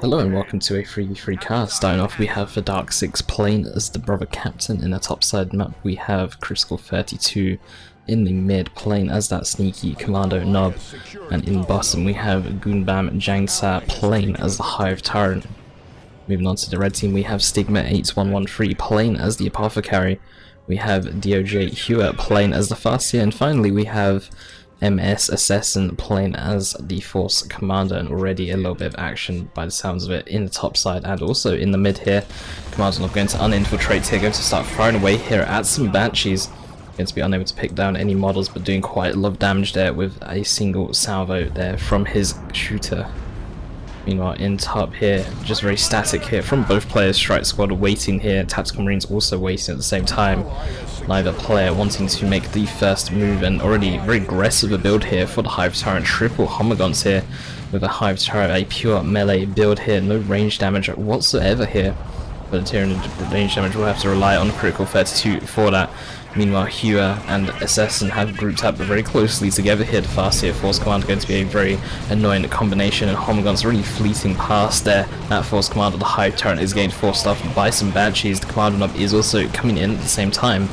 Hello and welcome to a 3v3 cast. Starting off, we have the Darksix playing as the brother captain. In the topside map we have Critical32 in the mid playing as that sneaky Kommando knob, and in bottom we have goonbam-jang-sa playing as the Hive Tyrant. Moving on to the red team, we have stigma8113 playing as the Apothecary, we have DoJ Huaaaaaaa playing as the Farseer, and finally we have MsAsesin playing as the Force Commander, and already a little bit of action by the sounds of it in the top side and also in the mid here. Commando's not going to uninfiltrate here, going to start firing away here at some Banshees. Going to be unable to pick down any models, but doing quite a lot of damage there with a single salvo there from his shooter. Meanwhile, in top here, just very static here from both players. Strike Squad waiting here, Tactical Marines also waiting at the same time. Neither player wanting to make the first move, and already very aggressive a build here for the Hive Tyrant. Triple Homogons here with a Hive Tyrant, a pure melee build here, no range damage whatsoever here. But the Tyranid range damage will have to rely on Critical32 for that. Meanwhile, Huaaaaaaa and Assassin have grouped up very closely together here. The Farseer Force Commander going to be a very annoying combination, and Homogons really fleeting past there. That Force Commander, the Hive Tyrant, is getting forced off by some Banshees. The Kommando knob is also coming in at the same time.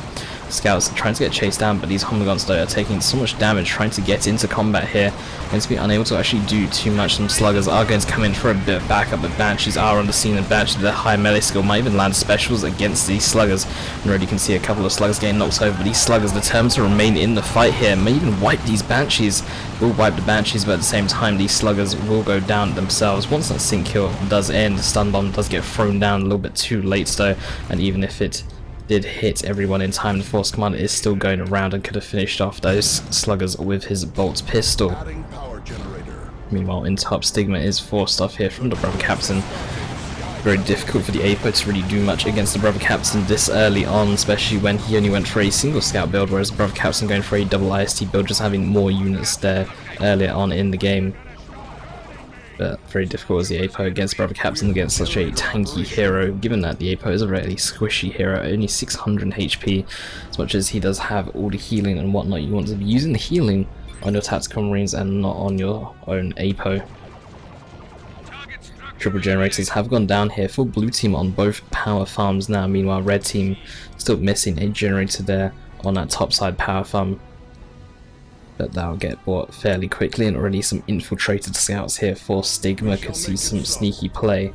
Scouts are trying to get chased down, but these Homogons though are taking so much damage trying to get into combat here. Going to be unable to actually do too much. Some Sluggers are going to come in for a bit of backup, but Banshees are on the scene, and Banshees with their high melee skill might even land specials against these Sluggers. And already you can see a couple of Sluggers getting knocked over, but these Sluggers determined to remain in the fight here. May even wipe these Banshees. Will wipe the Banshees, but at the same time these Sluggers will go down themselves. Once that sync kill does end, the stun bomb does get thrown down a little bit too late though, and even if it did hit everyone in time, the Force Commander is still going around and could have finished off those Sluggers with his bolt pistol. Meanwhile, in top, Stigma is forced off here from the brother captain. Very difficult for the Apo to really do much against the brother captain this early on, especially when he only went for a single scout build, whereas the brother captain going for a double IST build, just having more units there earlier on in the game. But very difficult as the Apo against brother captain against such a tanky hero, given that the Apo is a really squishy hero, only 600 HP. As much as he does have all the healing and whatnot, you want to be using the healing on your Tactical Marines and not on your own Apo. Triple generators have gone down here for blue team on both power farms now. Meanwhile, red team still missing a generator there on that top side power farm, but that'll get bought fairly quickly. And already some infiltrated scouts here for Stigma. Could see some sneaky play.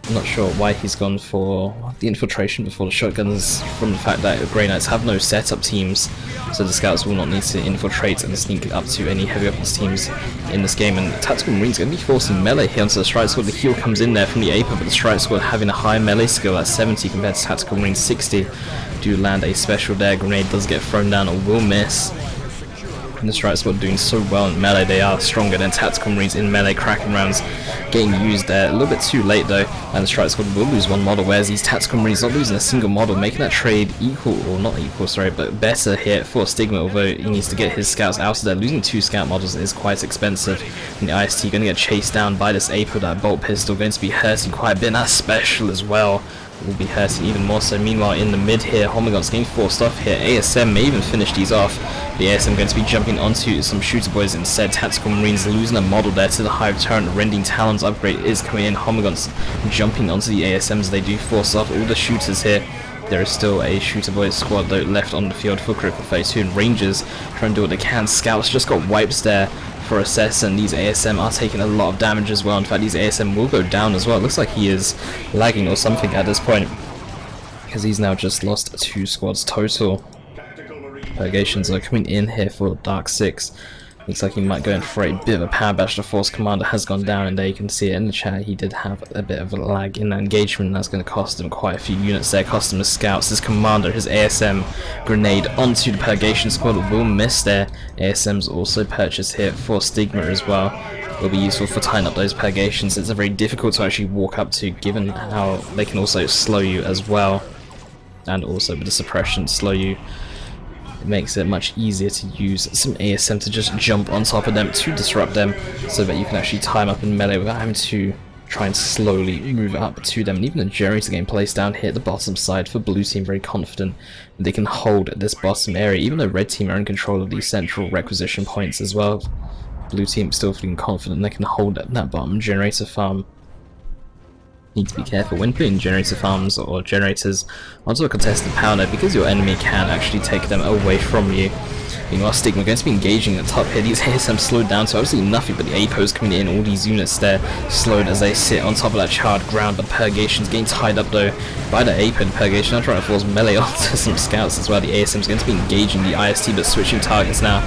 I'm not sure why he's gone for the infiltration before the shotguns, from the fact that Grey Knights have no setup teams, so the scouts will not need to infiltrate and sneak up to any heavy weapons teams in this game. And the Tactical Marines going to be forcing melee here onto the Strike Squad. The heal comes in there from the Apo, but the Strike Squad having a high melee skill at 70 compared to Tactical Marines 60. Do land a special there. Grenade does get thrown down or will miss. And the Strike Squad doing so well in melee, they are stronger than Tactical Marines in melee. Cracking rounds getting used there a little bit too late though, and the Strike Squad will lose one model, whereas these Tactical Marines not losing a single model, making that trade equal, or not equal, sorry, but better here for Stigma, although he needs to get his scouts out of there. Losing 2 scout models is quite expensive, and the IST going to get chased down by this Apo. That bolt pistol going to be hurting quite a bit, and that special as well will be hurting even more so. Meanwhile, in the mid here, Homogons getting forced off here. ASM may even finish these off. The ASM going to be jumping onto some shooter boys instead. Tactical Marines losing a model there to the Hive Tyrant. Rending Talons upgrade is coming in. Homogons jumping onto the ASMs. They do force off all the shooters here. There is still a shooter boys squad though left on the field for Critical32, and Rangers trying to do what they can. Scouts just got wipes there for Assassin. These ASM are taking a lot of damage as well. In fact, these ASM will go down as well. It looks like he is lagging or something at this point, because he's now just lost 2 squads total. Purgations are coming in here for Darksix. Looks like he might go in for a bit of a power bash. The Force Commander has gone down, and there you can see it in the chat. He did have a bit of a lag in that engagement, and that's going to cost him quite a few units there. Cost him his scouts, his Commander, his ASM grenade onto the Purgation Squad will miss there. ASM's also purchased here for Stigma as well. Will be useful for tying up those Purgations. It's very difficult to actually walk up to, given how they can also slow you as well, and also with the suppression slow you. It makes it much easier to use some ASM to just jump on top of them to disrupt them, so that you can actually tie them up in melee without having to try and slowly move up to them. And even the generator getting placed down here at the bottom side for blue team, very confident that they can hold this bottom area, even though red team are in control of these central requisition points as well. Blue team still feeling confident they can hold that bottom generator farm. Need to be careful when putting generator farms or generators onto a contested power node, because your enemy can actually take them away from you. Meanwhile, Stigma going to be engaging at the top here. These ASM slowed down to absolutely nothing, but the APOs coming in, all these units there slowed as they sit on top of that charred ground. But Purgation's getting tied up though by the APO. And Purgation now trying to force melee onto some scouts as well. The ASM's going to be engaging the IST, but switching targets now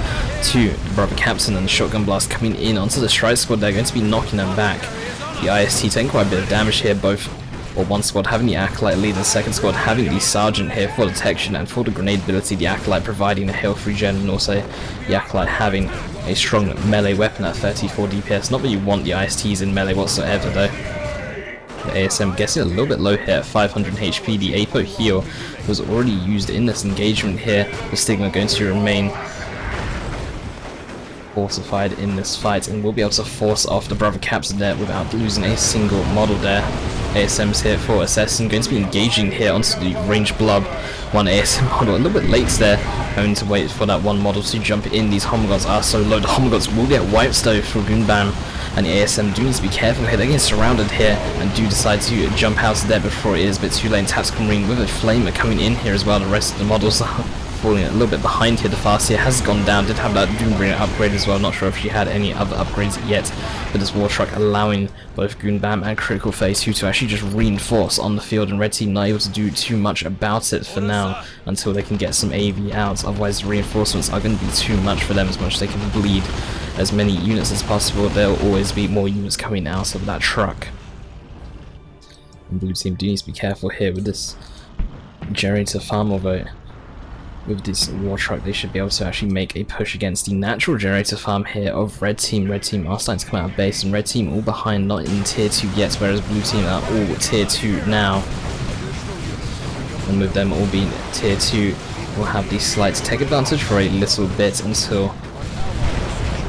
to the Brother Captain, and the Shotgun Blast coming in onto the Strike Squad. They're going to be knocking them back. The IST taking quite a bit of damage here, both or one squad having the Acolyte lead, and the second squad having the Sergeant here for detection and for the grenade ability. The Acolyte providing the health regen, and also the Acolyte having a strong melee weapon at 34 DPS. Not that you want the ISTs in melee whatsoever though. The ASM guessing a little bit low here at 500 HP. The APO heal was already used in this engagement here. The Stigma going to remain fortified in this fight, and will be able to force off the Brother Captain there without losing a single model there. ASM's here for Assassin, going to be engaging here onto the ranged blob. One ASM model a little bit late there, having to wait for that one model to jump in. These Homogods are so low, the Homogods will get wiped though for goonbam, and the ASM do need to be careful here. They're getting surrounded here and do decide to jump out there before it is a bit too late. Tactical Marine with a Flamer coming in here as well. The rest of the models are falling a little bit behind here. The Farseer has gone down, did have that Doombringer upgrade as well. Not sure if she had any other upgrades yet, but this War Truck allowing both goonbam and Critical 32 to actually just reinforce on the field, and red team not able to do too much about it for now until they can get some AV out. Otherwise the reinforcements are going to be too much for them. As much as they can bleed as many units as possible, there'll always be more units coming out of that truck. And blue team do need to be careful here with this generator farm, although with this War Truck they should be able to actually make a push against the natural generator farm here of red team. Red team are starting to come out of base, and red team all behind, not in tier 2 yet, whereas blue team are all tier 2 now. And with them all being tier 2, we'll have the slight tech advantage for a little bit until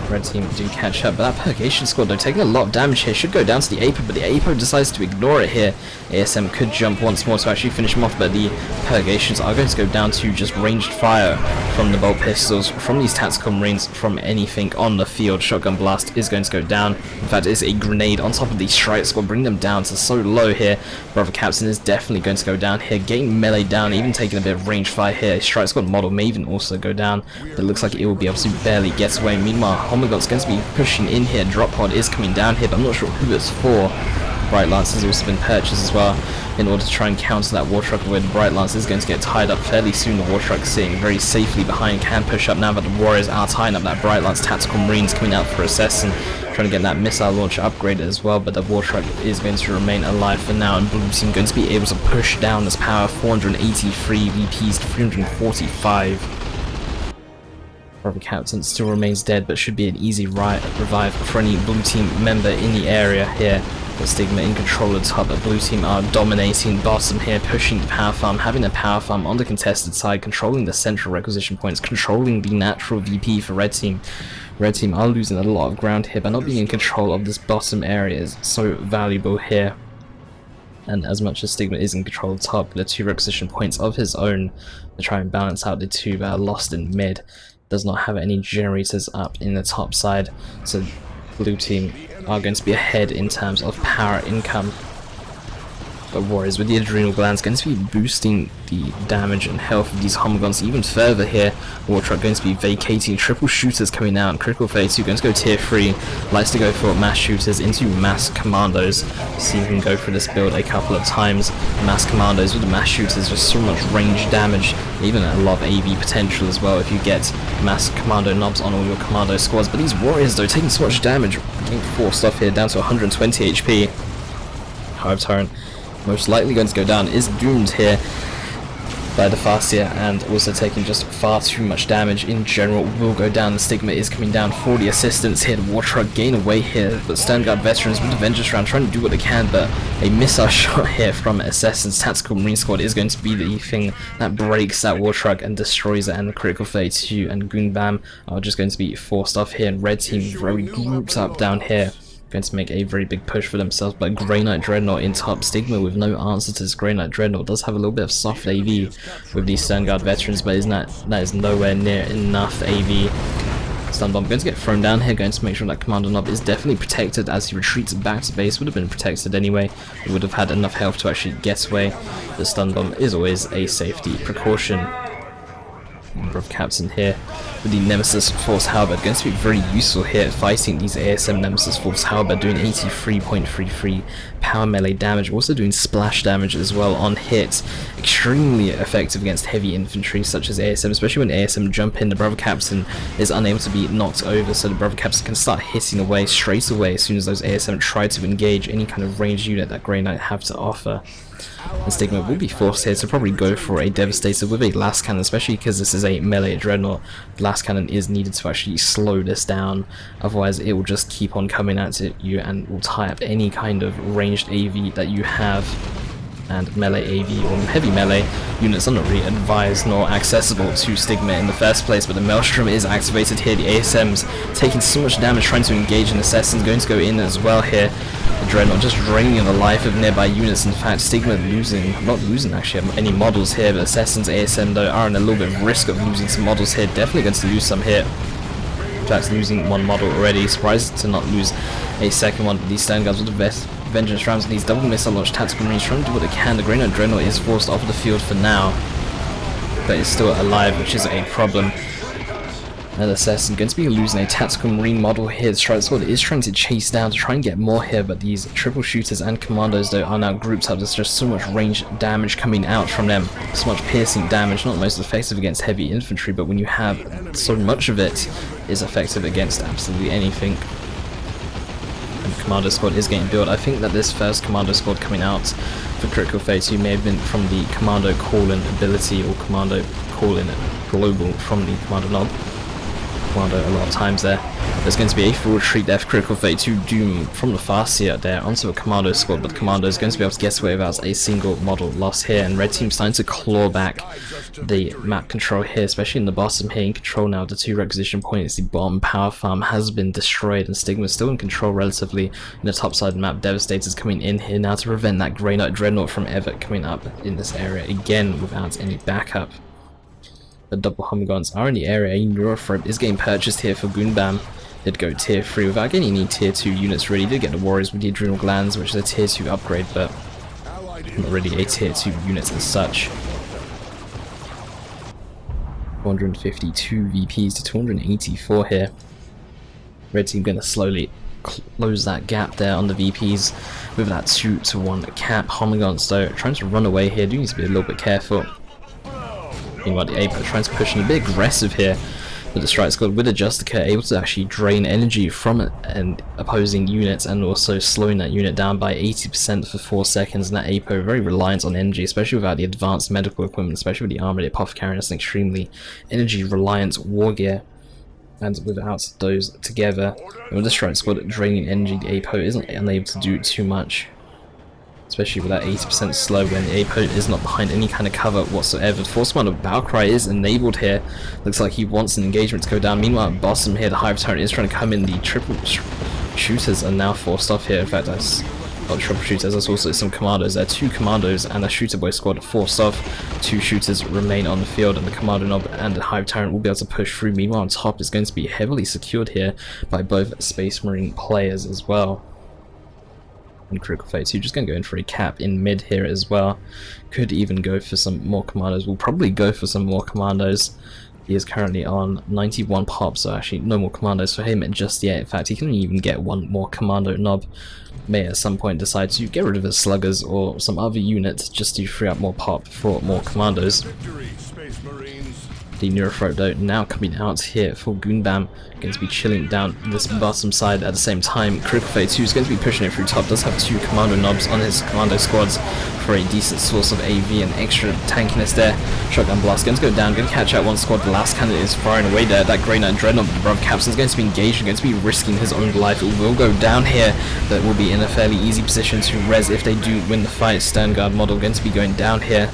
red team do catch up. But that Purgation squad though taking a lot of damage here, should go down to the APO, but the APO decides to ignore it here. ASM could jump once more to actually finish him off, but the Purgations are going to go down to just ranged fire from the bolt pistols, from these tactical marines, from anything on the field. Shotgun Blast is going to go down. In fact, it's a grenade on top of the Strike Squad, bring them down to so low here. Brother Captain is definitely going to go down here, getting melee down, even taking a bit of range fire here. Strike Squad model may even also go down, but it looks like it will be able to barely get away. Meanwhile, Homogod's going to be pushing in here. Drop pod is coming down here, but I'm not sure who it's for. Bright Lance has also been purchased as well in order to try and counter that War Truck, where the Bright Lance is going to get tied up fairly soon. The War Truck sitting very safely behind, can push up now, but the Warriors are tying up that Bright Lance. Tactical Marines coming out for Assassin, trying to get that missile launcher upgraded as well, but the War Truck is going to remain alive for now, and blue team going to be able to push down this power. 483 VPs to 345. Brother Captain still remains dead, but should be an easy revive for any blue team member in the area here. The Stigma in control of the top, but blue team are dominating bottom here, pushing the power farm, having a power farm on the contested side, controlling the central requisition points, controlling the natural VP for red team. Red team are losing a lot of ground here, but not being in control of this bottom area is so valuable here. And as much as Stigma is in control of the top, the 2 requisition points of his own to try and balance out the 2 that are lost in mid. Does not have any generators up in the top side, so blue team are going to be ahead in terms of power income. But Warriors with the adrenal glands going to be boosting the damage and health of these Homogons even further here. War Truck going to be vacating, triple shooters coming out, and Critical 32 going to go tier 3, likes to go for mass shooters into mass commandos. See him go for this build a couple of times. Mass commandos with the mass shooters, just so much range damage, even a lot of AV potential as well if you get mass commando knobs on all your commando squads. But these Warriors though taking so much damage, getting forced off here down to 120 HP. Hive Tyrant most likely going to go down, is doomed here by the Farseer, and also taking just far too much damage in general, will go down. The Stigma is coming down for the assistance here. The War Truck gain away here, but Sternguard veterans with the Vengeance round trying to do what they can, but a missile shot here from Assassin's Tactical Marine Squad is going to be the thing that breaks that War Truck and destroys it, and the Critical 32 and goonbam are just going to be forced off here, and red team very grouped up down here. Going to make a very big push for themselves, but Grey Knight Dreadnought in top. Stigma with no answer to this Grey Knight Dreadnought does have a little bit of soft AV with these Sternguard veterans, but that is nowhere near enough AV Stun bomb going to get thrown down here, going to make sure that Kommando Nob is definitely protected as he retreats back to base. Would have been protected anyway. He would have had enough health to actually get away. The stun bomb is always a safety precaution. Number of Captain here with the Nemesis Force Halberd, going to be very useful here fighting these ASM Nemesis Force Halberd, doing 83.33 power melee damage, also doing splash damage as well on hit. Extremely effective against heavy infantry such as ASM, especially when ASM jump in. The Brother Captain is unable to be knocked over, so the Brother Captain can start hitting away straight away as soon as those ASM try to engage any kind of ranged unit that Grey Knight have to offer. And Stigma will be forced here to probably go for a Devastator with a Last Cannon, especially because this is a melee Dreadnought. Last Cannon is needed to actually slow this down, otherwise it will just keep on coming at you and will tie up any kind of ranged AV that you have. And melee AV or heavy melee units are not really advised nor accessible to Stigma in the first place, but the Maelstrom is activated here. The ASM's taking so much damage trying to engage, and Assassin's going to go in as well here. The Dreadnought just draining the life of nearby units. In fact, Stigma not losing actually any models here, but Assassin's ASM though are in a little bit of risk of losing some models here. Definitely going to lose some here. In fact, losing one model already. Surprised to not lose a second one, but these Stern Guards with the best Vengeance rounds and these double missile launch tactical marines trying to do what they can. The Grey Knight Dreadnought is forced off the field for now, but is still alive, which is a problem. And Assassin going to be losing a tactical marine model here. The Strike Squad is trying to chase down to try and get more here, but these triple shooters and commandos though are now grouped up. There's just so much range damage coming out from them, so much piercing damage. Not the most effective against heavy infantry, but when you have so much of it, is effective against absolutely anything. Commando squad is getting built. I think that this first Commando squad coming out for Critical 32 may have been from the Commando call-in ability or Commando call-in global from the Commando Nob. Commando a lot of times there. There's going to be a full retreat there for Critical 32 Doom from the Farseer there onto a Commando squad, but the Commando is going to be able to get away without a single model loss here, and Red Team starting to claw back the map control here, especially in the bottom here. In control now, the 2 requisition points, the bottom power farm has been destroyed, and Stigma is still in control relatively in the top side of the map. Devastator's coming in here now to prevent that Grey Knight Dreadnought from ever coming up in this area again without any backup. The double Humguns are in the area. A Neurophrobe is getting purchased here for Goonbam. Did go tier 3 without getting any tier 2 units really. Did get the Warriors with the Adrenal Glands, which is a tier 2 upgrade, but not really a tier 2 unit as such. 452 VPs to 284 here. Red Team going to slowly close that gap there on the VPs with that 2-to-1 cap. Homigons though trying to run away here. Do need to be a little bit careful. Meanwhile, the Apo trying to push in a bit aggressive here. But the Strike Squad with the Justica able to actually drain energy from an opposing unit and also slowing that unit down by 80% for 4 seconds. And that Apo very reliant on energy, especially without the advanced medical equipment, especially with the armor, the Apothecary. That's an extremely energy reliant war gear. And without those together, and with the Strike Squad draining energy, the Apo isn't unable to do too much. Especially with that 80% slow when the Apo is not behind any kind of cover whatsoever. The Force Command of Battlecry is enabled here. Looks like he wants an engagement to go down. Meanwhile, at bottom here, the Hive Tyrant is trying to come in. The triple shooters are now forced off here. In fact, that's not triple shooters, there's also some commandos. There are 2 commandos and a shooter boy squad forced off. 2 shooters remain on the field, and the Commando Nob and the Hive Tyrant will be able to push through. Meanwhile, on top is going to be heavily secured here by both Space Marine players as well. And Critical 32 just going to go in for a cap in mid here as well. Could even go for some more commandos. We'll probably go for some more commandos. He is currently on 91 pop, so actually no more commandos for him just yet. In fact, he can even get 1 more Commando Nob. May at some point decide to get rid of his sluggers or some other units just to free up more pop for more commandos. The Neurophrobe though now coming out here for Goonbam, going to be chilling down this bottom side at the same time. Critical 32 is going to be pushing it through top, does have 2 Commando Nobs on his Commando squads for a decent source of AV and extra tankiness there. Shotgun Blast going to go down, going to catch out 1 squad. The last cannon is firing away there. That Grey Knight Dreadnought, the Brother Captain, is going to be engaged and going to be risking his own life. It will go down here, but will be in a fairly easy position to res if they do win the fight. Stern Guard model going to be going down here.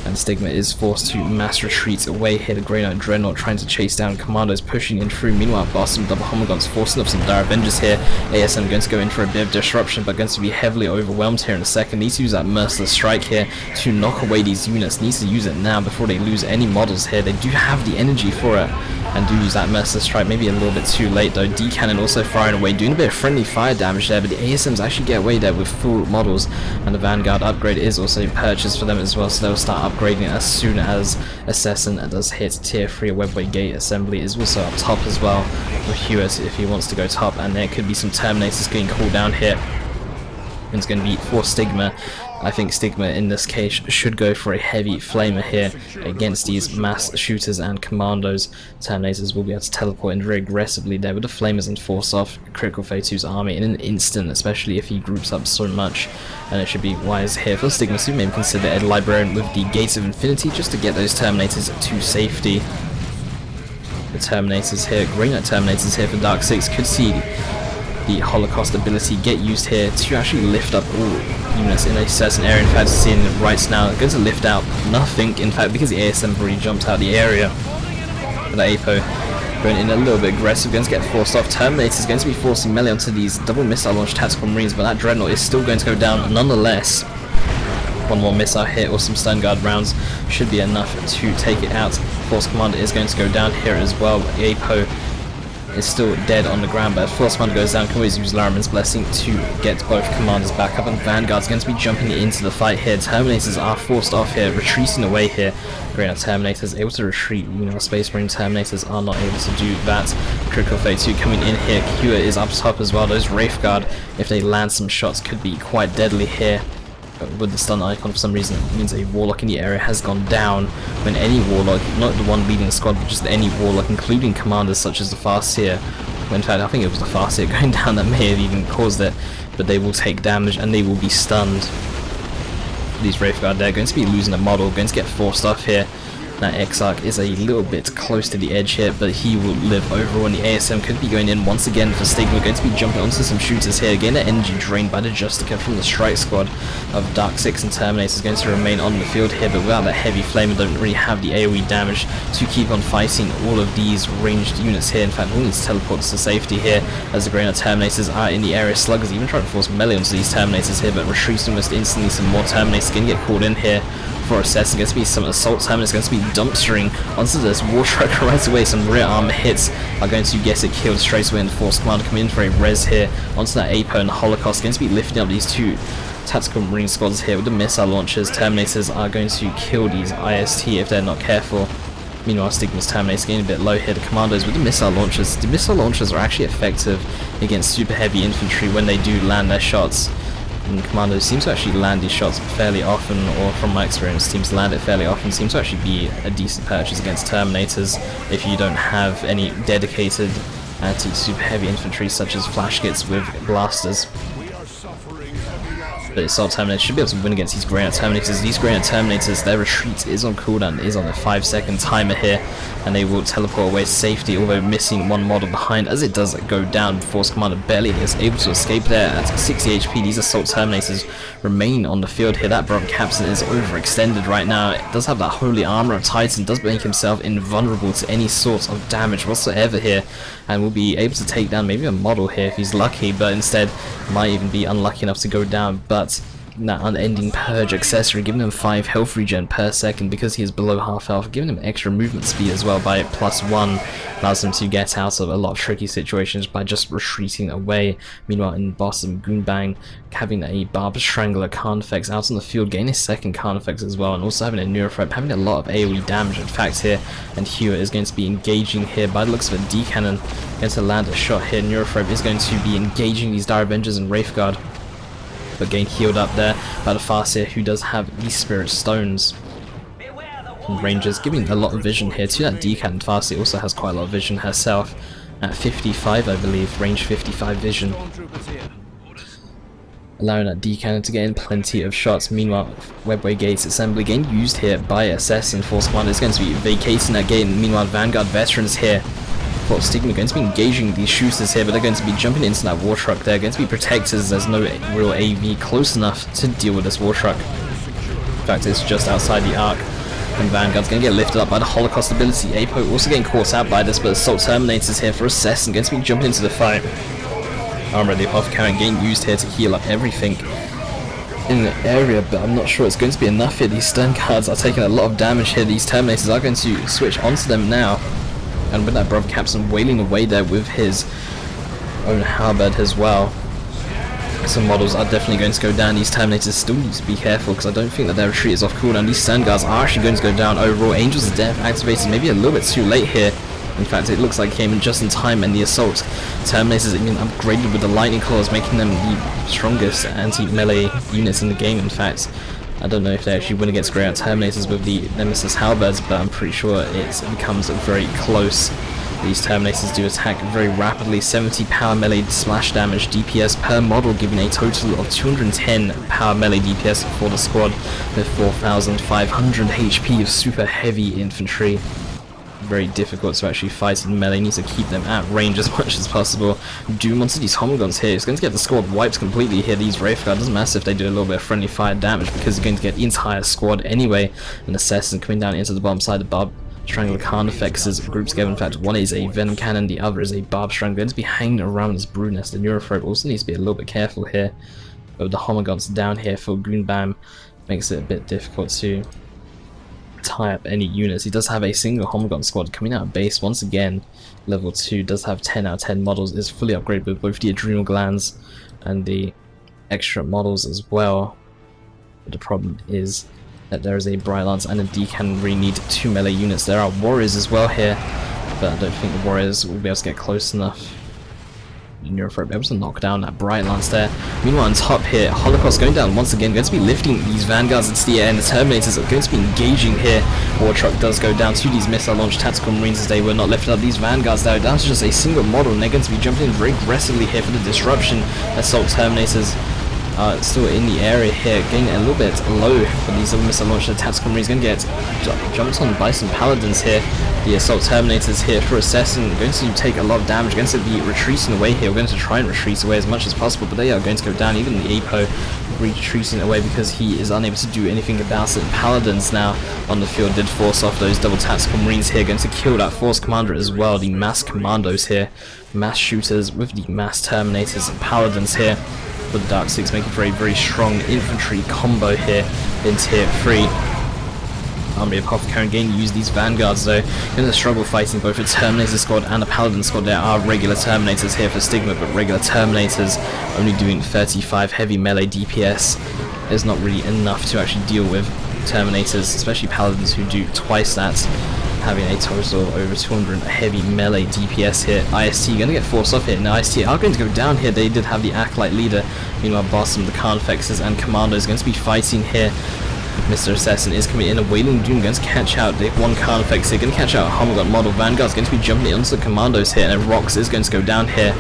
And Stigma is forced to mass retreat away here. The Grey Knight Dreadnought trying to chase down commandos pushing in through. Meanwhile, Boston double Homogons forcing up some dire Avengers here. ASM going to go in for a bit of disruption, but going to be heavily overwhelmed here in a second. Needs to use that merciless strike here to knock away these units. Needs to use it now before they lose any models here. They do have the energy for it. and do use that Merciless Strike, maybe a little bit too late though. D-Cannon also firing away, doing a bit of friendly fire damage there, but the ASMs actually get away there with full models, and the Vanguard upgrade is also purchased for them as well, so they'll start upgrading as soon as Assassin does hit tier 3. A Webway Gate Assembly is also up top as well for Hewitt if he wants to go top, and there could be some Terminators getting called down here. And it's going to be for Stigma. I think Stigma in this case should go for a heavy flamer here against these mass shooters and commandos. Terminators will be able to teleport in very aggressively there with the flamers and force off Critical 32's army in an instant, especially if he groups up so much. And it should be wise here for Stigma to maybe consider a Librarian with the Gates of Infinity just to get those Terminators to safety. The Terminators here, Grey Knight Terminators here for Darksix could see the Holocaust ability get used here to actually lift up all units in a certain area. In fact, seeing it right now, going to lift out nothing, in fact, because the ASM already jumped out the area. But the Apo going in a little bit aggressive, going to get forced off. Terminator is going to be forcing melee onto these double missile launched tactical marines, but that Dreadnought is still going to go down nonetheless. One more missile hit or some Stun Guard rounds should be enough to take it out. Force Commander is going to go down here as well, but the Apo is still dead on the ground, but Force Commander goes down, can always use Laraman's Blessing to get both commanders back up, and Vanguard's going to be jumping into the fight here. Terminators are forced off here, retreating away here. Great Knight Terminators able to retreat, Space Marine Terminators are not able to do that. Critical 32 coming in here, Cure is up top as well. Those Wraithguard, if they land some shots, could be quite deadly here. But with the stun icon, for some reason, it means a Warlock in the area has gone down. When any Warlock, not the one leading the squad, but just any Warlock, including commanders such as the Farseer, in fact I think it was the Farseer going down that may have even caused it, but they will take damage and they will be stunned. These Wraithguard, they're going to be losing a model, going to get forced off here. That Exarch is a little bit close to the edge here, but he will live overall, and the ASM could be going in once again for Stigma. Going to be jumping onto some shooters here, getting their energy drained by the Justica from the strike squad of Darksix and Terminators. Going to remain on the field here, but without that heavy flamer, don't really have the AoE damage to keep on fighting all of these ranged units here. In fact, we'll need to teleport to safety here as the Grey Knight Terminators are in the area. Sluggers even trying to force melee onto these Terminators here, but retreats almost instantly. Some more Terminators going to get called in here for Assassin. Going to be some Assault Terminators going to be dumpstering onto this War Truck right away. Some rear armor hits are going to get it killed straight away, and Force Commander coming in for a res here onto that Apo, and the Holocaust going to be lifting up these two tactical marine squads here with the missile launchers. Terminators are going to kill these IST if they're not careful. Meanwhile, Stigma's Terminators getting a bit low here. The Commandos with the missile launchers. The missile launchers are actually effective against super heavy infantry when they do land their shots. And Kommando seems to actually land these shots fairly often, or from my experience seems to land it fairly often. Seems to actually be a decent purchase against Terminators if you don't have any dedicated anti-super heavy infantry such as flash kits with blasters. But Assault Terminators should be able to win against these Grey Knight Terminators. These Grey Knight Terminators, their retreat is on cooldown, is on a 5-second timer here, and they will teleport away to safety, although missing one model behind as it does go down. Force Commander barely is able to escape there at 60 HP. These Assault Terminators remain on the field here. That Brother Captain is overextended right now. It does have that Holy Armor of Titan, does make himself invulnerable to any sort of damage whatsoever here, and will be able to take down maybe a model here if he's lucky, but instead might even be unlucky enough to go down. But that Unending Purge accessory, giving him 5 health regen per second because he is below half health, giving him extra movement speed as well by +1, allows him to get out of a lot of tricky situations by just retreating away. Meanwhile, in bottom, Goonbang having a Barber Strangler Carnifex out on the field, getting his second Carnifex as well, and also having a Neurothreat, having a lot of AoE damage in fact here, and Hewitt is going to be engaging here by the looks of a D-Cannon, going to land a shot here. Neurothreat is going to be engaging these Dire Avengers and Wraithguard, but getting healed up there by the Farseer, who does have these Spirit Stones. And Rangers giving a lot of vision here to that D-Cannon. Farseer also has quite a lot of vision herself at 55, I believe, range 55 vision, allowing that D-Cannon to get in plenty of shots. Meanwhile, Webway Gates Assembly getting used here by Assassin. Force Commander is going to be vacating that gate, and meanwhile Vanguard Veterans here for Stigma going to be engaging these shooters here, but they're going to be jumping into that War Truck. They're going to be protectors. There's no real AV close enough to deal with this War Truck. In fact, it's just outside the arc, and Vanguard's going to get lifted up by the Holocaust ability. Apo also getting caught out by this, but Assault Terminators here for Assassin going to be jumping into the fight. Armor of the Apothecary getting used here to heal up everything in the area, but I'm not sure it's going to be enough here. These Stun Guards are taking a lot of damage here. These Terminators are going to switch onto them now. And with that brother captain wailing away there with his own halberd as well, some models are definitely going to go down. These Terminators still need to be careful because I don't think that their retreat is off cooldown. These Sand Guards are actually going to go down overall. Angels of Death activated maybe a little bit too late here. In fact, it looks like it came in just in time, and the Assault Terminators have been upgraded with the Lightning Claws, making them the strongest anti-melee units in the game. In fact, I don't know if they actually win against Grey Out Terminators with the Nemesis Halberds, but I'm pretty sure it becomes very close. These Terminators do attack very rapidly, 70 power melee splash damage DPS per model, giving a total of 210 power melee DPS for the squad, with 4,500 HP of super heavy infantry. Very difficult to actually fight in melee. Need to keep them at range as much as possible. Doom onto these Homogons here. It's going to get the squad wiped completely here. These Wraithguard, doesn't matter if they do a little bit of friendly fire damage because you're going to get the entire squad anyway. An Assassin coming down into the bottom side. The Barb Strangler Khan effects as groups together. In fact, one is a Venom Cannon, the other is a Barb Strangler. Going to be hanging around this Brood Nest. The Neurophrobe also needs to be a little bit careful here. But the Homogons down here for Goonbam makes it a bit difficult to tie up any units. He does have a single Homogon squad coming out of base once again. Level 2 does have 10 out of 10 models, is fully upgraded with both the Adrenal Glands and the extra models as well. But the problem is that there is a Bright Lance and a D-Cannon. Really need 2 melee units. There are Warriors as well here, but I don't think the Warriors will be able to get close enough. Neurophrobe able to knock down that Bright Lance there. Meanwhile on top here, Holocaust going down once again, going to be lifting these Vanguards into the air, and the Terminators are going to be engaging here. War Truck does go down to these missile launch tactical marines as they were not lifted up. These Vanguards there down to just a single model, and they're going to be jumping in very aggressively here for the disruption. Assault Terminators are still in the area here, getting a little bit low for these missile launch tactical marines. Going to get jumped on by some Paladins here. The Assault Terminators here for Assassin going to take a lot of damage, going to be retreating away here. We're going to try and retreat away as much as possible, but they are going to go down. Even the Apo retreating away because he is unable to do anything about it. Paladins now on the field did force off those double tactical marines here, going to kill that Force Commander as well. The mass commandos here, mass shooters with the mass Terminators and Paladins here. For the Darksix, making for a very strong infantry combo here in tier 3. Army of Apothecary again use these Vanguards though. Going to struggle fighting both a Terminator squad and a Paladin squad. There are regular Terminators here for Stigma, but regular Terminators only doing 35 heavy melee DPS is not really enough to actually deal with Terminators, especially Paladins who do twice that, having a total of over 200 heavy melee DPS here. IST going to get forced off here. Now IST are going to go down here. They did have the Acolyte leader. Meanwhile, Bossum, the Carnifexes and Kommando is going to be fighting here. MsAsesin is coming in, a Wailing Doom going to catch out the one Carnifex here, going to catch out a Homogon model. Vanguard's going to be jumping onto the Commandos here, and Orks is going to go down here.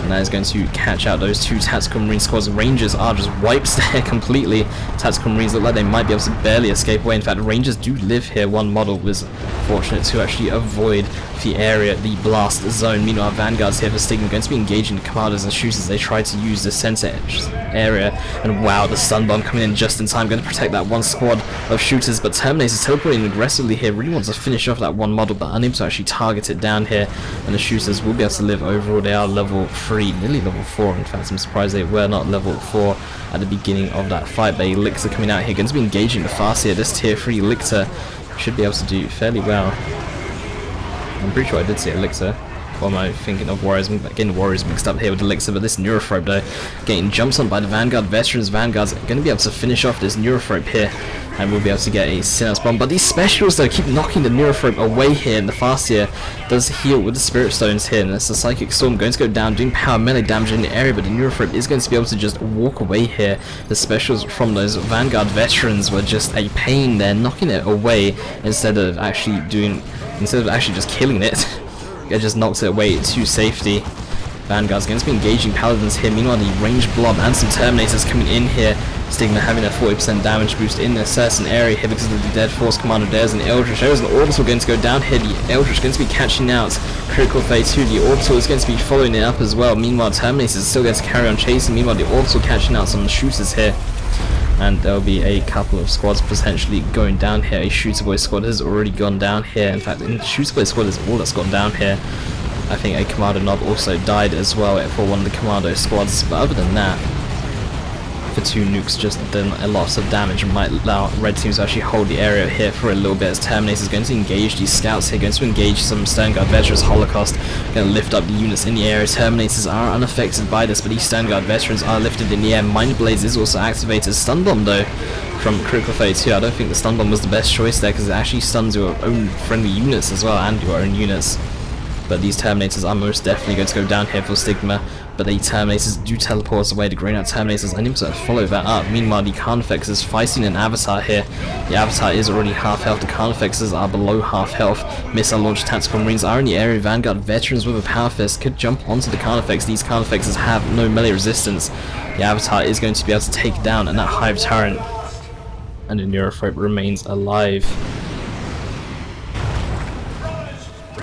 And that is going to catch out those 2 Tactical Marine squads. Rangers are just wiped there completely. Tactical Marines look like they might be able to barely escape away. In fact, Rangers do live here. One model was fortunate to actually avoid the area, the blast zone. Meanwhile, Vanguards here for Stigma going to be engaging the Commanders and Shooters as they try to use the center area. And wow, the Stun Bomb coming in just in time, going to protect that one squad of Shooters. But Terminators teleporting aggressively here, really wants to finish off that one model, but unable to actually target it down here. And the Shooters will be able to live overall. They are level 3, nearly level 4. In fact, I'm surprised they were not level 4 at the beginning of that fight. But Elixir coming out here, going to be engaging the Farseer. This tier 3 Elixir should be able to do fairly well. I'm pretty sure I did say Elixir. Or am I thinking of Warriors? Getting Warriors mixed up here with Elixir, but this Neurophrobe though, getting jumps on by the Vanguard veterans. Vanguard's going to be able to finish off this Neurophrobe here, and we'll be able to get a Synapse Bomb. But these specials though keep knocking the Neurophrobe away here, and the Farseer does heal with the Spirit Stones here, and it's the Psychic Storm going to go down, doing power melee damage in the area, but the Neurophrobe is going to be able to just walk away here. The specials from those Vanguard veterans were just a pain there, knocking it away instead of actually just killing it. It just knocks it away to safety. Vanguard's going to be engaging Paladins here. Meanwhile, the ranged blob and some Terminators coming in here. Stigma having a 40% damage boost in the certain area here because of the dead Force Commander. There's an Eldritch. There's an Orbital going to go down here. The Eldritch going to be catching out Critical 32. The Orbital is going to be following it up as well. Meanwhile, Terminators are still going to carry on chasing. Meanwhile, the Orbital catching out some of the Shooters here. And there'll be a couple of squads potentially going down here. A Shooter Boy squad has already gone down here. In fact, the Shooter Boy squad is all that's gone down here. I think a Commando Knob also died as well for one of the Commando squads. But other than that, I for 2 nukes just done a lot of damage and might allow red teams to actually hold the area here for a little bit, as Terminator is going to engage these scouts here, going to engage some Stern Guard veterans. Holocaust going to lift up the units in the area. Terminators are unaffected by this, but these Stern Guard veterans are lifted in the air. Mind Blades is also activated. Stun Bomb though from Critical 32. I don't think the Stun Bomb was the best choice there, because it actually stuns your own friendly units as well, and your own units. But these Terminators are most definitely going to go down here for Stigma, but the Terminators do teleport us away. The Grey Knight Terminators are able to follow that up. Meanwhile, the Carnifexes is fighting an Avatar here. The Avatar is already half health, the Carnifexes are below half health. Missile launch tactical marines are in the area. Vanguard veterans with a Power Fist could jump onto the Carnifex. These Carnifexes have no melee resistance. The Avatar is going to be able to take down and that Hive Tyrant, and the Neurophrope remains alive.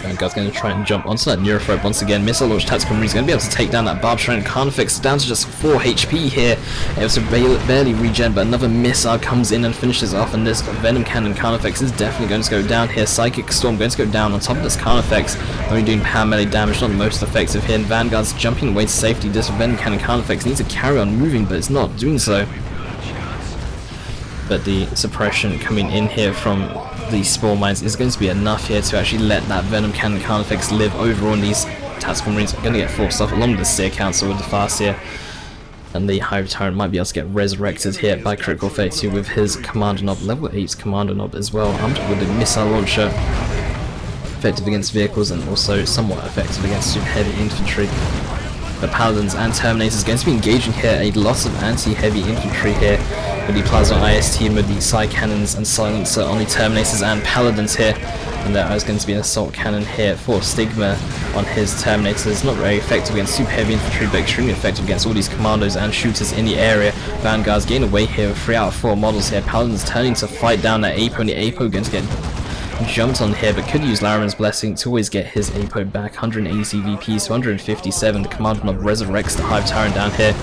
Vanguard's going to try and jump onto that Neurophrope once again. Missile launch tactical marine is going to be able to take down that Barb Shrine. Carnifex down to just 4 HP here. Able to barely regen, but another missile comes in and finishes off, and this Venom Cannon Carnifex is definitely going to go down here. Psychic Storm going to go down on top of this Carnifex, only doing power melee damage, not the most effective here. And Vanguard's jumping away to safety. This Venom Cannon Carnifex needs to carry on moving, but it's not doing so. But the suppression coming in here from these Spore Mines is going to be enough here to actually let that Venom Cannon Carnifex live over on these Tactical Marines. Are going to get forced off along with the Seer Council with the Farseer. And the Hive Tyrant might be able to get resurrected here by Critical 32 with his Commando Knob, level 8 Commando Knob as well, armed with a missile launcher. Effective against vehicles and also somewhat effective against super heavy infantry. The Paladins and Terminators going to be engaging here. A lot of anti-heavy infantry here with the Plasma IST and with the Psy Cannons and Silencer on the Terminators and Paladins here. And there is going to be an Assault Cannon here for Stigma on his Terminators. Not very effective against super heavy infantry, but extremely effective against all these Commandos and shooters in the area. Vanguard's getting away here with 3 out of 4 models here. Paladins turning to fight down that Apo, and the Apo going to get jumped on here, but could use Laraman's Blessing to always get his Apo back. 180 VPs to 157. The Commando Knob resurrects the Hive Tyrant down here.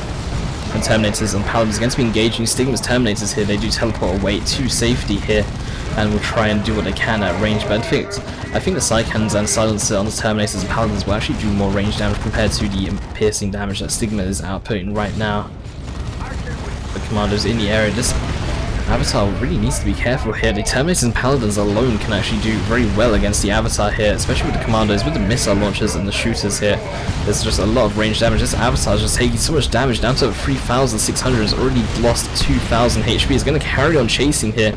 And Terminators and Paladins are going to be engaging Stigma's Terminators here. They do teleport away to safety here and will try and do what they can at range. But I think the Psy Cannons and Silencer on the Terminators and Paladins will actually do more range damage compared to the piercing damage that Stigma is outputting right now. The Commandos in the area. This Avatar really needs to be careful here. The Terminators and Paladins alone can actually do very well against the Avatar here, especially with the Commandos, with the missile launchers and the shooters here. There's just a lot of range damage. This Avatar is just taking so much damage, down to 3,600, has already lost 2,000 HP. Is going to carry on chasing here.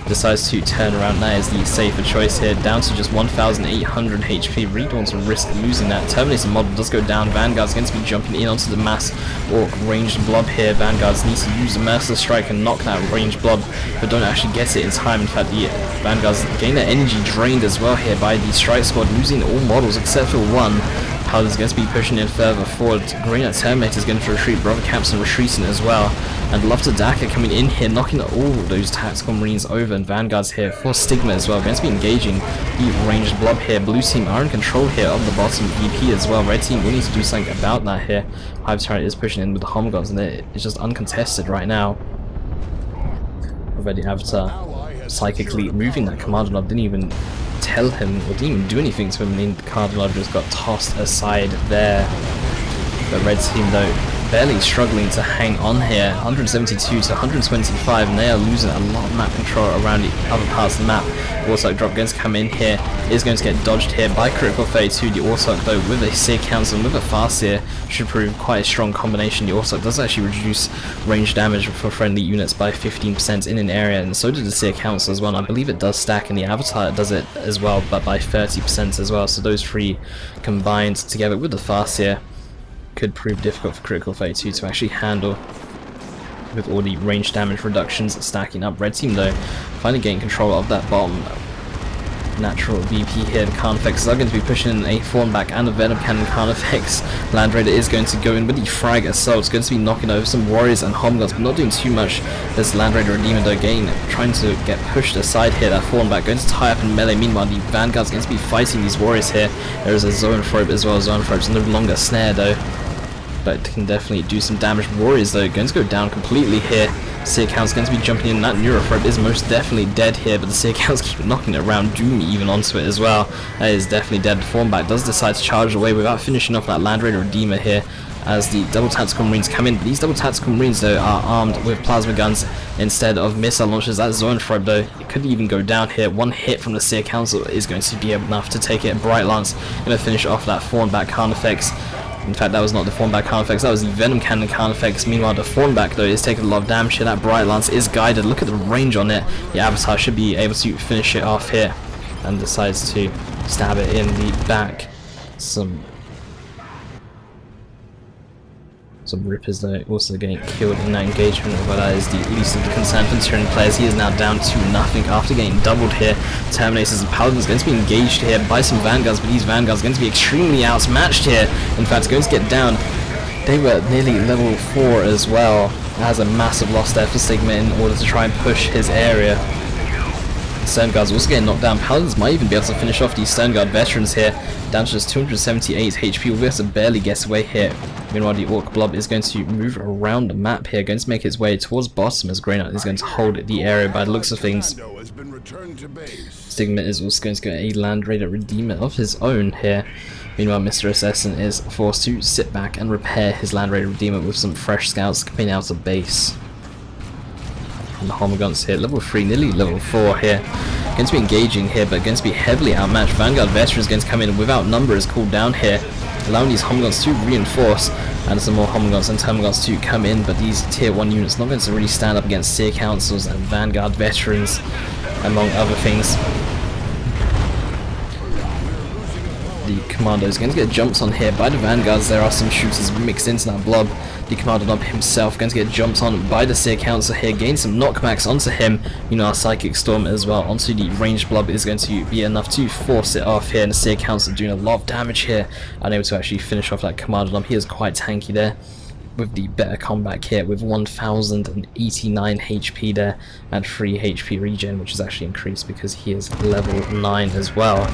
Decides to turn around. That is the safer choice here, down to just 1,800 HP. Really don't want to risk losing that. Terminator model does go down. Vanguard's going to be jumping in onto the mass Orc ranged blob here. Vanguard's needs to use a Merciless Strike and knock that ranged blob, but don't actually get it in time. In fact, the Vanguard's getting their energy drained as well here by the Strike Squad, losing all models except for one. Paladin's going to be pushing in further forward. Green Knight Terminator is going to retreat. Brother Captain retreating as well. And Lofter Daka coming in here, knocking all those Tactical Marines over. And Vanguard's here for Stigma as well. Going to be engaging the ranged blob here. Blue team are in control here of the bottom VP as well. Red team will need to do something about that here. Hive Tyrant is pushing in with the Homgods, and it's just uncontested right now. Already Avatar psychically moving that Commando Knob, didn't even tell him or didn't even do anything to him. I mean, the Commando Knob just got tossed aside there. The Red team though barely struggling to hang on here, 172 to 125, and they are losing a lot of map control around the other parts of the map. Warsock drop going to come in here, is going to get dodged here by Critical 32. The Warsock though with a Seer Council and with a Farseer should prove quite a strong combination. The Warsock does actually reduce range damage for friendly units by 15% in an area, and so did the Seer Council as well, and I believe it does stack, and the Avatar does it as well, but by 30% as well. So those three combined together with the Farseer could prove difficult for Critical 32 to actually handle, with all the range damage reductions stacking up. Red team though finally getting control of that bottom natural VP here. The Carnifexes are going to be pushing in a Fawn back and a Venom Cannon Carnifex. Land Raider is going to go in with the Frag Assault. It's going to be knocking over some Warriors and Homgods, but not doing too much. There's Land Raider and Demon though again trying to get pushed aside here. That Fawn back going to tie up in melee. Meanwhile, the Vanguard's going to be fighting these Warriors here. There is a Zoanthrope as well. Zoanthrope's no longer snare though. but can definitely do some damage. Warriors though going to go down completely here. Seer Count's going to be jumping in. That Neurophrobe is most definitely dead here, but the Seer Counts keep knocking it around. Doom even onto it as well. That is definitely dead. Formback does decide to charge away without finishing off that Land Raider Redeemer here, as the double tactical marines come in. But these double tactical marines though are armed with plasma guns instead of missile launchers. That Zoanthrope though, it could even go down here. One hit from the Seer Council is going to be enough to take it. Bright Lance going to finish off that Thornback Carnifex. In fact, that was not the Thornback Carnifex, that was the Venom Cannon Carnifex. Meanwhile, the Thornback though is taking a lot of damage here. That Bright Lance is guided. Look at the range on it. The Avatar should be able to finish it off here, and decides to stab it in the back. Some Rippers though also getting killed in that engagement, but that is the least of the concern for the Tyranid players. He is now down 2-0 after getting doubled here. Terminators and Paladins going to be engaged here by some Vanguards, but these Vanguards are going to be extremely outmatched here. In fact, going to get down. They were nearly level 4 as well. That has a massive loss there for Stigma in order to try and push his area. Stern Guards also getting knocked down. Paladins might even be able to finish off these Stern Guard veterans here, down to just 278 HP. We'll be able to barely guess away here. Meanwhile, the Orc Blob is going to move around the map here, going to make its way towards bottom, as Grey Knight is going to hold the area by the looks of things. Stigma is also going to get a Land Raider Redeemer of his own here. Meanwhile, MsAsesin is forced to sit back and repair his Land Raider Redeemer with some fresh scouts coming out of base. And the Homogons here, level 3, nearly level 4 here. Going to be engaging here, but going to be heavily outmatched. Vanguard Veterans going to come in without numbers cooled down here, allowing these Homogons to reinforce, and some more Homogons and Termagons to come in, but these tier 1 units not going to really stand up against Seer Councils and Vanguard Veterans, among other things. The Kommando is going to get jumped on here by the Vanguards. There are some shooters mixed into that blob. The Kommando Knob himself going to get jumped on by the Seer Council here, gain some knockbacks onto him. You know, our Psychic Storm as well onto the ranged blob is going to be enough to force it off here, and the Seer Council doing a lot of damage here, unable to actually finish off that Kommando Knob. He is quite tanky there, with the better combat kit, with 1089 HP there and 3 HP regen, which is actually increased because he is level 9 as well.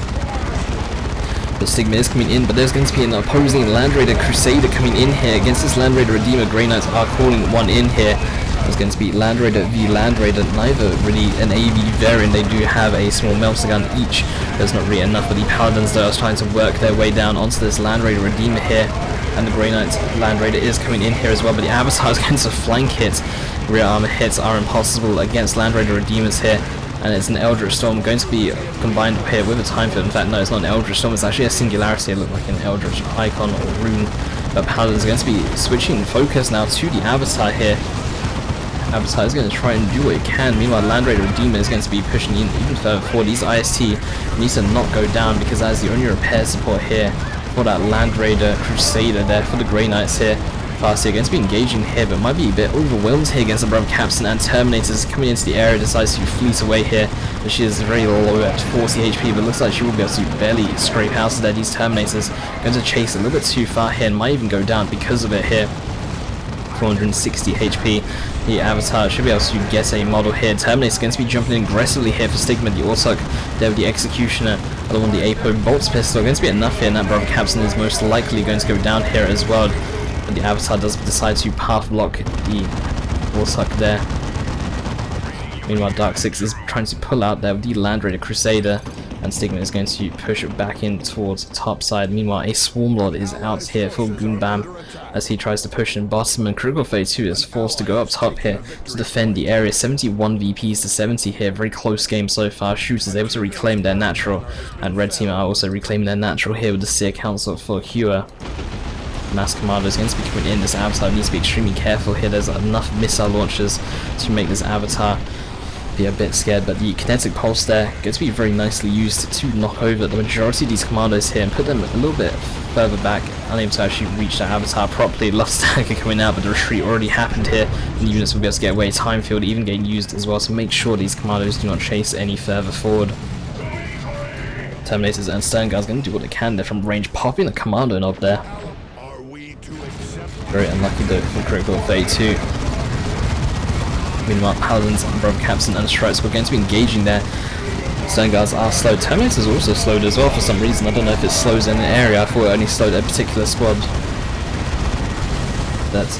The Stigma is coming in, but there's going to be an opposing Land Raider Crusader coming in here against this Land Raider Redeemer. Grey Knights are calling one in here. There's going to be Land Raider v Land Raider, neither really an AV variant. They do have a small melter gun each. There's not really enough for the Paladins though, are trying to work their way down onto this Land Raider Redeemer here. And the Grey Knights Land Raider is coming in here as well, but the Avatar is going to flank hits. Rear armor hits are impossible against Land Raider Redeemers here. And it's an Eldritch Storm going to be combined here with a Time Field. In fact, no, it's not an Eldritch Storm, it's actually a Singularity. It looked like an Eldritch icon or rune. But Paladin's going to be switching focus now to the Avatar here. Avatar is going to try and do what it can. Meanwhile, Land Raider Redeemer is going to be pushing in even further forward. These IST needs to not go down, because that is the only repair support here for that Land Raider Crusader there for the Grey Knights here. Farseer going to be engaging here, but might be a bit overwhelmed here against the Brother Captain, and Terminators coming into the area, decides to fleet away here. But she is very low at 40 HP, but looks like she will be able to barely scrape out of there. These Terminators going to chase a little bit too far here and might even go down because of it here. 460 HP. The Avatar should be able to get a model here. Terminator's going to be jumping in aggressively here for Stigma. The Autarch there with the Executioner, other one the Apo Bolts Pistol. Going to be enough here, and that Brother Captain is most likely going to go down here as well. But the Avatar does decide to path block the Autarch there. Meanwhile, Darksix is trying to pull out there with the Land Raider Crusader, and Stigma is going to push it back in towards top side. Meanwhile, a Swarmlord is out here for Goonbam as he tries to push in bottom, and Critical32 is forced to go up top here to defend the area. 71 VPs to 70 here, very close game so far. Shooters able to reclaim their natural, and Red Team are also reclaiming their natural here with the Seer Council for Hua. Mass Commando is going to be coming in. This Avatar needs to be extremely careful here. There's enough missile launchers to make this Avatar be a bit scared, but the Kinetic Pulse there going to be very nicely used to knock over the majority of these Commandos here and put them a little bit further back, unable to actually reach that Avatar properly. Love Stagger coming out, but the retreat already happened here, and the units will be able to get away. Time Field even getting used as well to make sure these Commandos do not chase any further forward. Terminators and Stern Guards going to do what they can there from range, popping a Kommando Knob there. Very unlucky though for Critical32. Meanwhile, Paladins and Brother Captain and Stripes were going to be engaging there. Stern Guards are slowed. Terminators are also slowed as well for some reason. I don't know if it slows in an area. I thought it only slowed a particular squad. that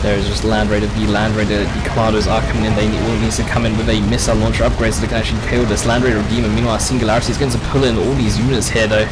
there is just Land Raider v Land Raider. The Commandos are coming in. They all need to come in with a missile launcher upgrade so they can actually kill this Land Raider Demon. Meanwhile, Singularity is going to pull in all these units here though.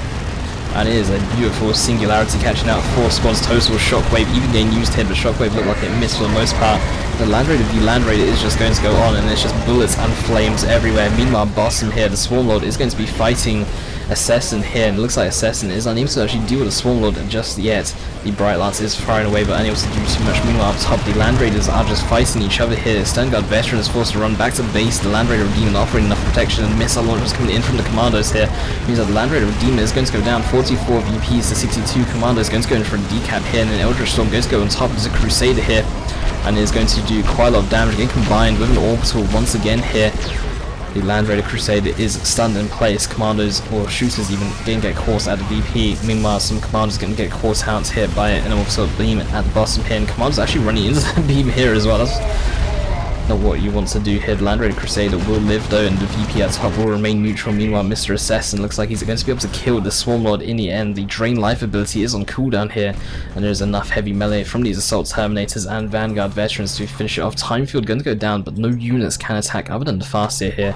And it is a beautiful Singularity catching out 4 squads total. Shockwave even getting used here, but Shockwave looked like it missed for the most part. The Land Raider v Land Raider is just going to go on, and there's just bullets and flames everywhere. Meanwhile, Bossum here, the Swarmlord, is going to be fighting Assassin here, and it looks like Assassin is unable to actually deal with the Swarmlord just yet. The Bright Lance is firing away, but unable to do too much. Meanwhile, up top, the Land Raiders are just fighting each other here. Sternguard Veteran is forced to run back to base. The Land Raider Demon offering enough protection, and missile launchers coming in from the Commandos here. Means that the Land Raider Demon is going to go down 44 VPs to 62. Commandos going to go in for a decap here, and an Eldritch Storm going to go on top. There's a Crusader here, and is going to do quite a lot of damage, getting combined with an Orbital once again here. The Land Raider Crusader is stunned in place. Commandos, or shooters even, going to get caught at the VP. Meanwhile, some Commandos going to get caught out here by an Orbital beam at the bottom here, and Commandos actually running into the beam here as well. That's not what you want to do here. The Land Raider Crusader will live though, and the VP at top will remain neutral. Meanwhile, MsAsesin looks like he's going to be able to kill the Swarmlord in the end. The Drain Life ability is on cooldown here, and there's enough heavy melee from these Assault Terminators and Vanguard Veterans to finish it off. Time Field going to go down, but no units can attack other than the Farseer here.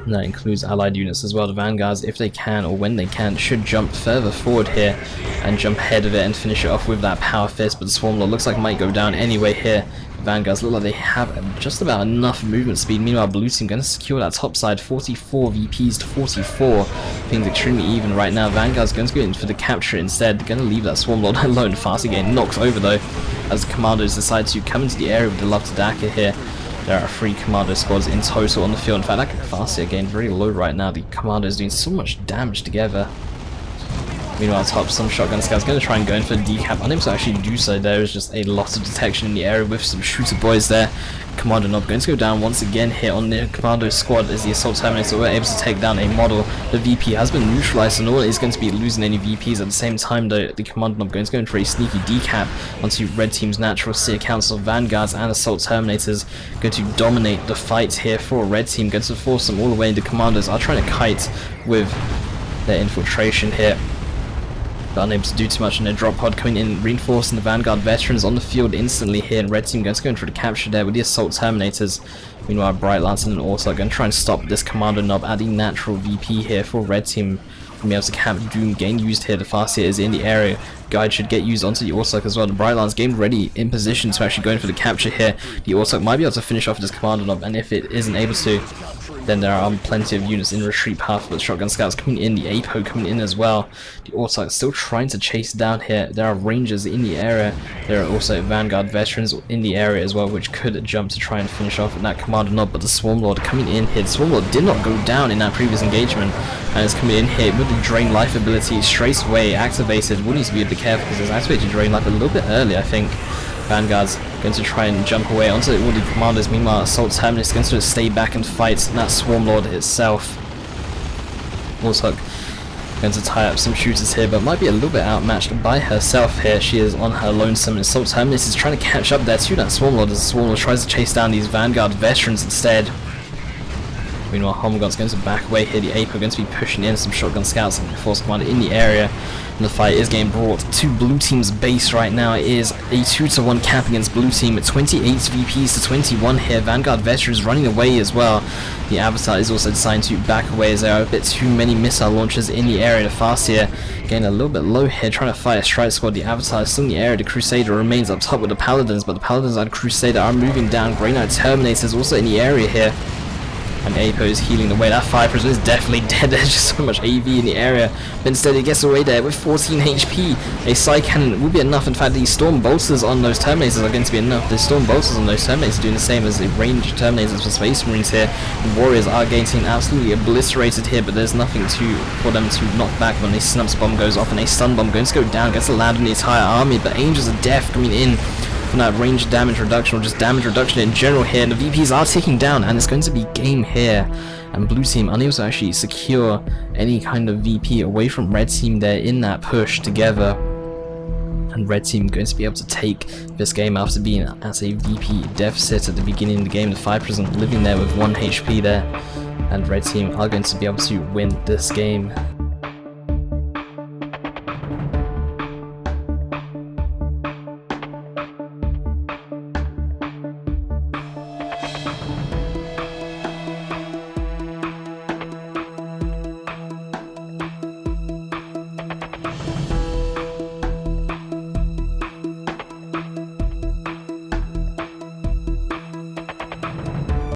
And that includes allied units as well. The Vanguards, if they can or when they can, should jump further forward here and jump ahead of it and finish it off with that Power Fist, but the Swarmlord looks like it might go down anyway here. Vanguards look like they have just about enough movement speed. Meanwhile, Blue Team going to secure that top side, 44 VPs to 44. Things extremely even right now. Vanguard's going to go in for the capture instead. They're going to leave that Swarmlord alone. Farseer getting knocked over though, as the Commandos decide to come into the area with the Love to Daka here. There are 3 Commando squads in total on the field. In fact, that Farseer again very low right now. The Commandos doing so much damage together. Meanwhile, top, some Shotgun Scouts going to try and go in for a decap. Unable to actually do so. There is just a lot of detection in the area with some shooter boys there. Commando Knob going to go down once again here on the Commando squad as the Assault Terminator were able to take down a model. The VP has been neutralized, so no one is going to be losing any VPs. At the same time though, the Commando Knob going to go in for a sneaky decap onto Red Team's natural Seer Council. Vanguards and Assault Terminators going to dominate the fight here for Red Team, going to force them all the way. The Commandos are trying to kite with their infiltration here, but unable to do too much, in a drop pod coming in, reinforcing the Vanguard Veterans on the field instantly here, and Red Team going to go in for the capture there with the Assault Terminators. Meanwhile, Bright Lance and an Orks are going to try and stop this Commando Knob at the natural VP here for Red Team. From able to camp Doom getting used here. The Farseer is in the area. Guide should get used onto the Orks as well. The Bright Lance game ready in position to actually go in for the capture here. The Orks might be able to finish off this Commando Knob, and if it isn't able to, then there are plenty of units in retreat path, but Shotgun Scouts coming in, the Apo coming in as well. The Orks still trying to chase down here. There are Rangers in the area. There are also Vanguard Veterans in the area as well, which could jump to try and finish off that Commando Knob, but the Swarmlord coming in here. The Swarmlord did not go down in that previous engagement, and is coming in here with the Drain Life ability straight away activated. We'll need to be a bit careful because it's activated Drain Life a little bit early, I think. Vanguard's going to try and jump away onto all the Commandos. Meanwhile, Assault Terminus is going to stay back and fight that Swarmlord itself. Also going to tie up some shooters here, but might be a little bit outmatched by herself here. She is on her lonesome. Assault Terminus is trying to catch up there to that Swarmlord as the Swarmlord tries to chase down these Vanguard Veterans instead. Meanwhile, Homgon's going to back away here. The Apo going to be pushing in some Shotgun Scouts and Force Commander in the area. And the fight is getting brought to Blue Team's base right now. It is a 2-to-1 cap against Blue Team at 28 VPs to 21 here. Vanguard Veterans running away as well. The Avatar is also deciding to back away as there are a bit too many missile launchers in the area. The Farseer getting a little bit low here, trying to fight a strike squad. The Avatar is still in the area. The Crusader remains up top with the Paladins, but the Paladins and Crusader are moving down. Grey Knight Terminator is also in the area here. And Apo is healing the way. That Fire Prison is definitely dead. There's just so much AV in the area. But instead it gets away there with 14 HP. A Psy Cannon will be enough. In fact, the Storm Bolters on those Terminators are going to be enough. The Storm Bolters on those Terminators are doing the same as the ranged Terminators for Space Marines here. The Warriors are getting absolutely obliterated here, but there's nothing for them to knock back when a Snups Bomb goes off and a Stun Bomb going to go down. Gets to land on the entire army, but Angels of Death coming in from that range damage reduction, or just damage reduction in general here. And the VPs are ticking down, and it's going to be game here. And Blue Team unable to actually secure any kind of VP away from Red Team there in that push together. And Red Team going to be able to take this game after being at a VP deficit at the beginning of the game. The Fire Prison living there with 1 HP there. And Red Team are going to be able to win this game.